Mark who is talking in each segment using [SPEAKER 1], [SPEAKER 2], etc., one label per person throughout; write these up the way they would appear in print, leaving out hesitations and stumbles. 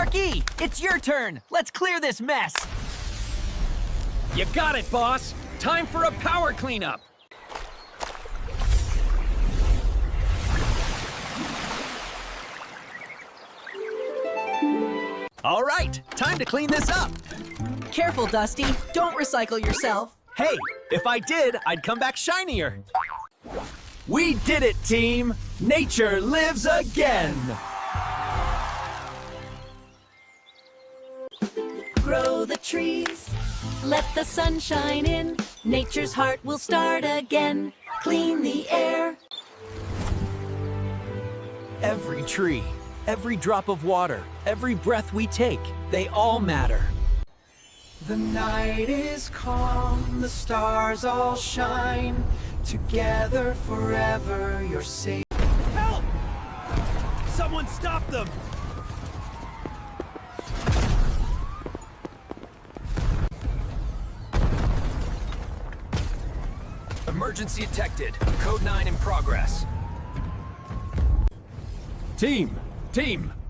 [SPEAKER 1] Sparky, it's your turn. Let's clear this mess.
[SPEAKER 2] You got it, boss. Time for a power cleanup.
[SPEAKER 1] All right, time to clean this up.
[SPEAKER 3] Careful, Dusty. Don't recycle yourself.
[SPEAKER 1] Hey, if I did, I'd come back shinier. We did it, team! Nature lives again!
[SPEAKER 4] Grow the trees, let the sun shine in. Nature's heart will start again. Clean the air.
[SPEAKER 1] Every tree, every drop of water, every breath we take, they all matter. The night is calm, the stars all shine. Together forever, you're safe.
[SPEAKER 2] Help! Someone stop them!
[SPEAKER 1] Emergency detected. Code 9 in progress.
[SPEAKER 2] Team!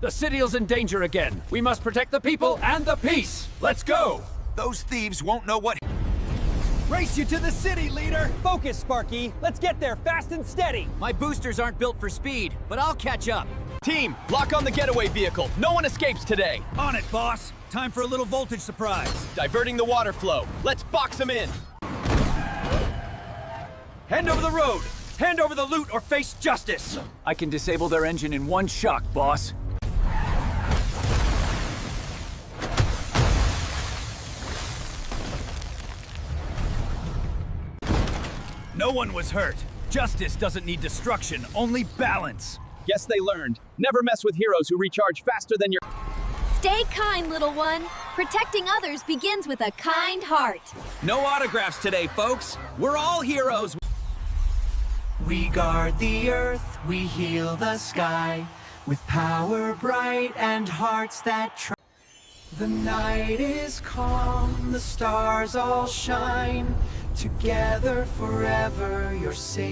[SPEAKER 2] The city's in danger again. We must protect the people and the peace. Let's go!
[SPEAKER 5] Those thieves won't know what...
[SPEAKER 2] Race you to the city, leader! Focus, Sparky. Let's get there fast and steady.
[SPEAKER 1] My boosters aren't built for speed, but I'll catch up.
[SPEAKER 2] Team, lock on the getaway vehicle. No one escapes today.
[SPEAKER 6] On it, boss. Time for a little voltage surprise.
[SPEAKER 2] Diverting the water flow. Let's box them in. Hand over the road. Hand over the loot or face justice. I can disable their engine in one shock, boss.
[SPEAKER 6] No one was hurt. Justice doesn't need destruction, only balance.
[SPEAKER 2] Guess they learned. Never mess with heroes who recharge faster than your...
[SPEAKER 4] Stay kind, little one. Protecting others begins with a kind heart.
[SPEAKER 1] No autographs today, folks. We're all heroes. We guard the earth, we heal the sky, with power bright and hearts that try. The night is calm, the stars all shine. Together forever, you're safe.